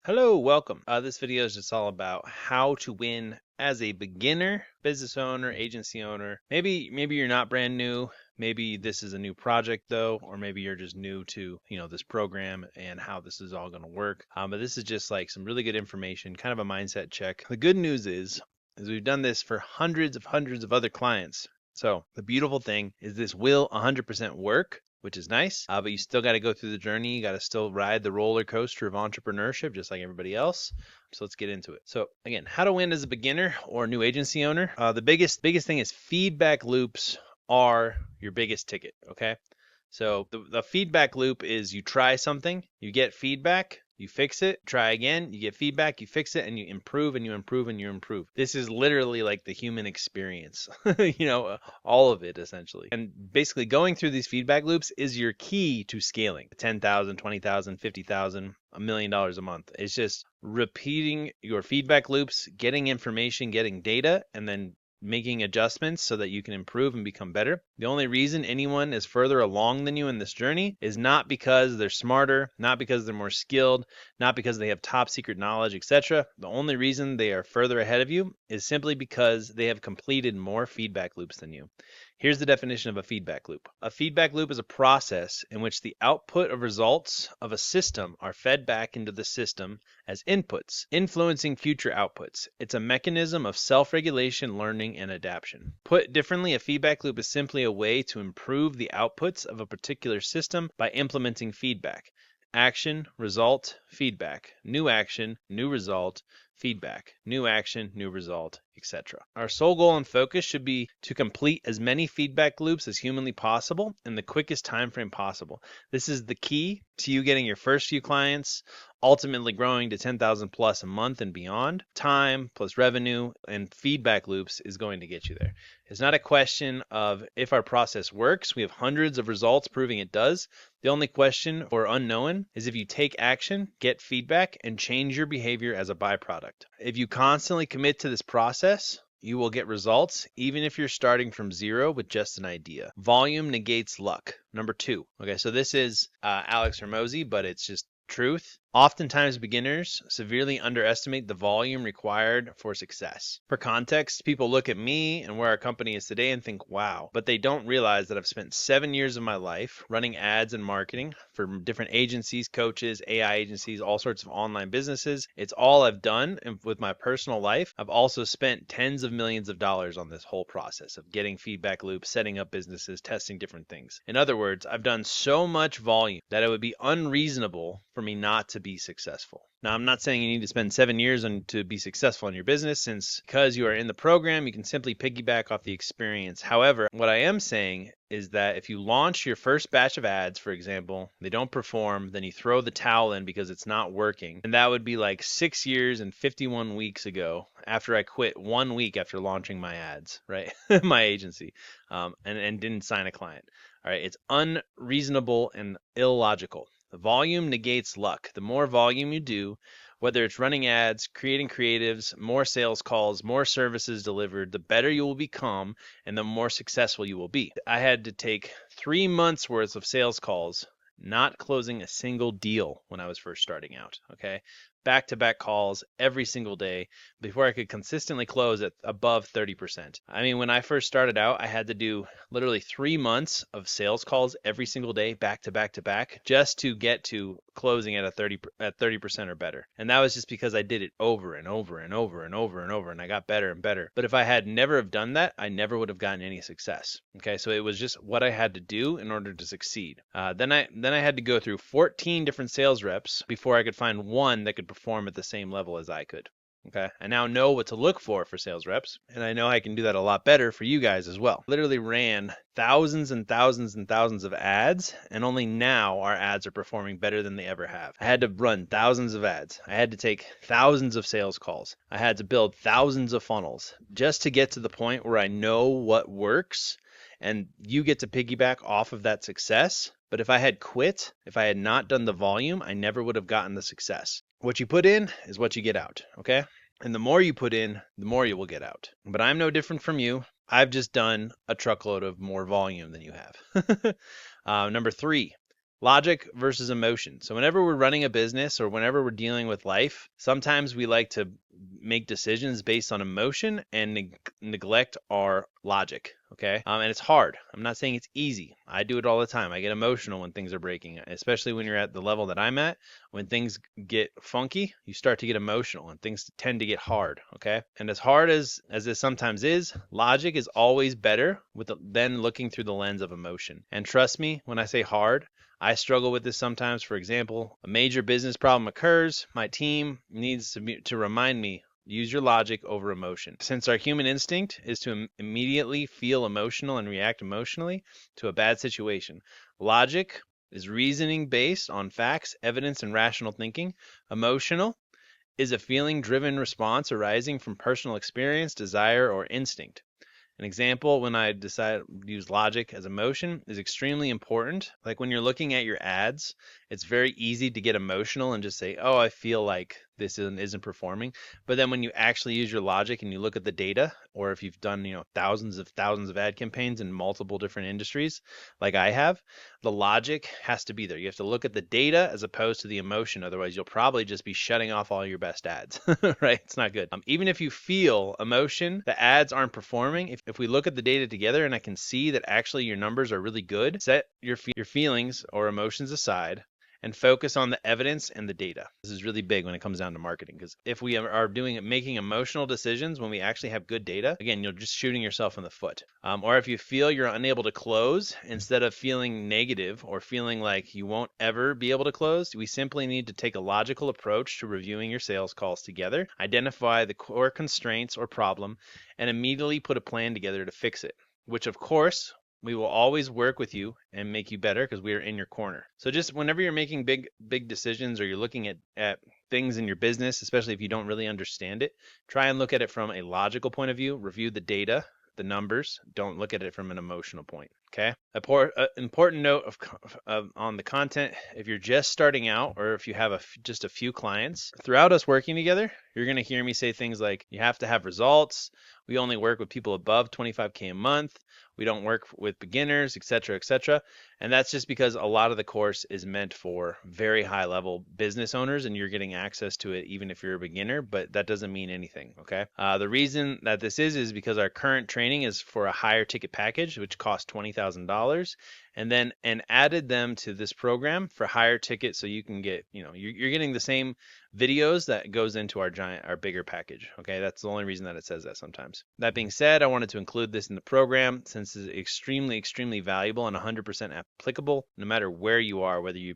Hello, welcome. This video is just all about how to win as a beginner, business owner, agency owner. Maybe you're not brand new. Maybe this is a new project though, or maybe you're just new to, this program and how this is all going to work. But this is just like some really good information, kind of a mindset check. The good news is we've done this for hundreds of other clients. So the beautiful thing is this will 100% work, which is nice. But you still got to go through the journey. You got to still ride the roller coaster of entrepreneurship just like everybody else. So let's get into it. So again, how to win as a beginner or new agency owner. The biggest thing is feedback loops are your biggest ticket. Okay. So the feedback loop is you try something, you get feedback, you fix it, try again, you get feedback, you fix it, and you improve and you improve and you improve. This is literally like the human experience, all of it essentially. And basically going through these feedback loops is your key to scaling. 10,000, 20,000, 50,000, $1 million a month. It's just repeating your feedback loops, getting information, getting data, and then making adjustments so that you can improve and become better. The only reason anyone is further along than you in this journey is not because they're smarter, not because they're more skilled, not because they have top secret knowledge, etc. The only reason they are further ahead of you is simply because they have completed more feedback loops than you. Here's the definition of a feedback loop. A feedback loop is a process in which the output of results of a system are fed back into the system as inputs, influencing future outputs. It's a mechanism of self-regulation, learning, and adaptation. Put differently, a feedback loop is simply a way to improve the outputs of a particular system by implementing feedback. Action, result, feedback. New action, new result, feedback. New action, new result, etc. Our sole goal and focus should be to complete as many feedback loops as humanly possible in the quickest time frame possible. This is the key to you getting your first few clients, ultimately growing to 10,000 plus a month and beyond. Time plus revenue and feedback loops is going to get you there. It's not a question of if our process works. We have hundreds of results proving it does. The only question or unknown is if you take action, get feedback, and change your behavior as a byproduct. If you constantly commit to this process, you will get results even if you're starting from zero with just an idea. Volume negates luck. Number 2. Okay, so this is Alex Hormozi, but it's just truth. Oftentimes beginners severely underestimate the volume required for success. For context, people look at me and where our company is today and think, wow, but they don't realize that I've spent 7 years of my life running ads and marketing for different agencies, coaches, AI agencies, all sorts of online businesses. It's all I've done. And with my personal life, I've also spent tens of millions of dollars on this whole process of getting feedback loops, setting up businesses, testing different things. In other words, I've done so much volume that it would be unreasonable for me not to be successful. Now, I'm not saying you need to spend 7 years to be successful in your business, since because you are in the program, you can simply piggyback off the experience. However, what I am saying is that if you launch your first batch of ads, for example, they don't perform, then you throw the towel in because it's not working. And that would be like 6 years and 51 weeks ago after I quit 1 week after launching my ads, right? My agency, and didn't sign a client. All right, it's unreasonable and illogical. The volume negates luck. The more volume you do, whether it's running ads, creating creatives, more sales calls, more services delivered, the better you will become and the more successful you will be. I had to take 3 months worth of sales calls, not closing a single deal when I was first starting out, okay? Back-to-back calls every single day before I could consistently close at above 30%. I mean, when I first started out, I had to do literally 3 months of sales calls every single day, back to back to back, just to get to closing at 30% or better. And that was just because I did it over and over and over and over and over, and I got better and better. But if I had never have done that, I never would have gotten any success. Okay, so it was just what I had to do in order to succeed. Then I had to go through 14 different sales reps before I could find one that could perform at the same level as I could. Okay, I now know what to look for sales reps, and I know I can do that a lot better for you guys as well. Literally ran thousands and thousands and thousands of ads, and only now our ads are performing better than they ever have. I had to run thousands of ads. I had to take thousands of sales calls. I had to build thousands of funnels just to get to the point where I know what works, and you get to piggyback off of that success. But if I had quit, if I had not done the volume, I never would have gotten the success. What you put in is what you get out, okay? And the more you put in, the more you will get out. But I'm no different from you. I've just done a truckload of more volume than you have. Number 3, Logic versus emotion. So whenever we're running a business or whenever we're dealing with life, sometimes we like to make decisions based on emotion and neglect our logic. Okay. And it's hard. I'm not saying it's easy. I do it all the time. I get emotional when things are breaking, especially when you're at the level that I'm at. When things get funky, you start to get emotional and things tend to get hard. Okay. And as hard as this sometimes is, logic is always better than looking through the lens of emotion. And trust me, when I say hard, I struggle with this sometimes. For example, a major business problem occurs. My team needs to remind me, use your logic over emotion. Since our human instinct is to immediately feel emotional and react emotionally to a bad situation, logic is reasoning based on facts, evidence, and rational thinking. Emotional is a feeling-driven response arising from personal experience, desire, or instinct. An example when I decide to use logic as emotion is extremely important. Like when you're looking at your ads, it's very easy to get emotional and just say, oh, I feel like this isn't performing. But then when you actually use your logic and you look at the data, or if you've done, thousands of ad campaigns in multiple different industries, like I have, the logic has to be there. You have to look at the data as opposed to the emotion. Otherwise, you'll probably just be shutting off all your best ads, right? It's not good. Even if you feel emotion, the ads aren't performing. If we look at the data together and I can see that actually your numbers are really good, set your feelings or emotions aside and focus on the evidence and the data. This is really big when it comes down to marketing, because if we are making emotional decisions when we actually have good data, again, you're just shooting yourself in the foot. Or if you feel you're unable to close, instead of feeling negative or feeling like you won't ever be able to close, we simply need to take a logical approach to reviewing your sales calls together, identify the core constraints or problem, and immediately put a plan together to fix it, which of course we will always work with you and make you better because we are in your corner. So just whenever you're making big decisions or you're looking at things in your business, especially if you don't really understand it, try and look at it from a logical point of view, review the data, the numbers. Don't look at it from an emotional point. Okay. Important note on the content: if you're just starting out or if you have just a few clients, throughout us working together, you're going to hear me say things like, you have to have results. We only work with people above 25K a month. We don't work with beginners, etc., etc. And that's just because a lot of the course is meant for very high level business owners and you're getting access to it even if you're a beginner, but that doesn't mean anything, okay? The reason that this is because our current training is for a higher ticket package, which costs $20,000, and added them to this program for higher tickets so you can get, you're getting the same videos that goes into our bigger package. Okay, that's the only reason that it says that sometimes. That being said, I wanted to include this in the program since it's extremely valuable and 100% applicable no matter where you are, whether you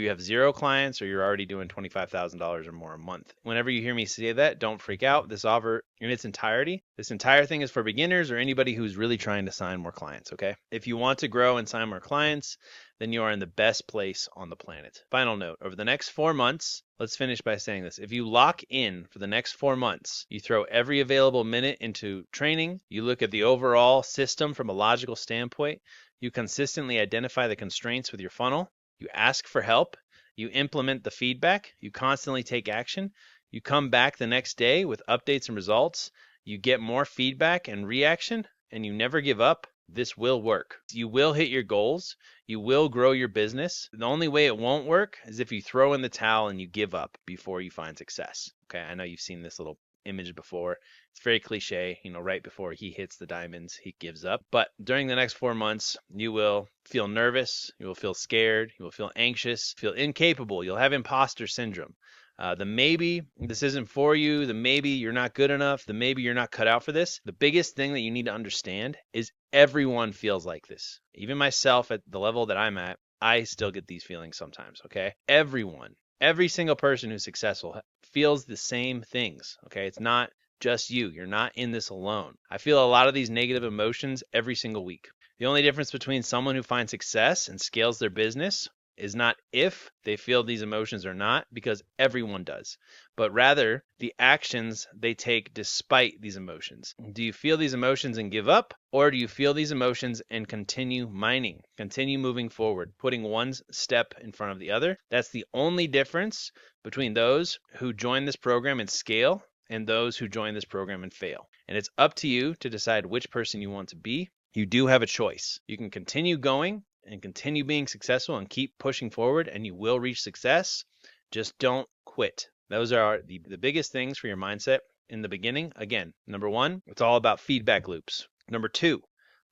have 0 clients or you're already doing $25,000 or more a month. Whenever you hear me say that, don't freak out. This offer in its entirety, this entire thing is for beginners or anybody who's really trying to sign more clients. Okay, if you want to grow and sign more clients, then you are in the best place on the planet. Final note, over the next 4 months, let's finish by saying this. If you lock in for the next 4 months, you throw every available minute into training, you look at the overall system from a logical standpoint, you consistently identify the constraints with your funnel, you ask for help, you implement the feedback, you constantly take action, you come back the next day with updates and results, you get more feedback and reaction, and you never give up, this will work. You will hit your goals. You will grow your business. The only way it won't work is if you throw in the towel and you give up before you find success. Okay, I know you've seen this little image before. It's very cliche, right before he hits the diamonds, he gives up. But during the next 4 months, you will feel nervous, you will feel scared, you will feel anxious, feel incapable, you'll have imposter syndrome. The maybe this isn't for you, the maybe you're not good enough, the maybe you're not cut out for this. The biggest thing that you need to understand is everyone feels like this. Even myself at the level that I'm at, I still get these feelings sometimes, okay? Every single person who's successful feels the same things, okay? It's not just you. You're not in this alone. I feel a lot of these negative emotions every single week. The only difference between someone who finds success and scales their business is not if they feel these emotions or not, because everyone does, but rather the actions they take despite these emotions. Do you feel these emotions and give up, or do you feel these emotions and continue mining, continue moving forward, putting one step in front of the other? That's the only difference between those who join this program and scale and those who join this program and fail. And it's up to you to decide which person you want to be. You do have a choice. You can continue going and continue being successful and keep pushing forward, and you will reach success. Just don't quit. Those are the biggest things for your mindset in the beginning. Again, number 1, it's all about feedback loops. Number 2,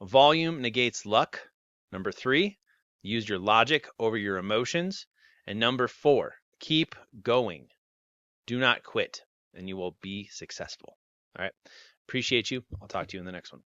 volume negates luck. Number 3, use your logic over your emotions. And number 4, keep going. Do not quit, and you will be successful. All right. Appreciate you. I'll talk to you in the next one.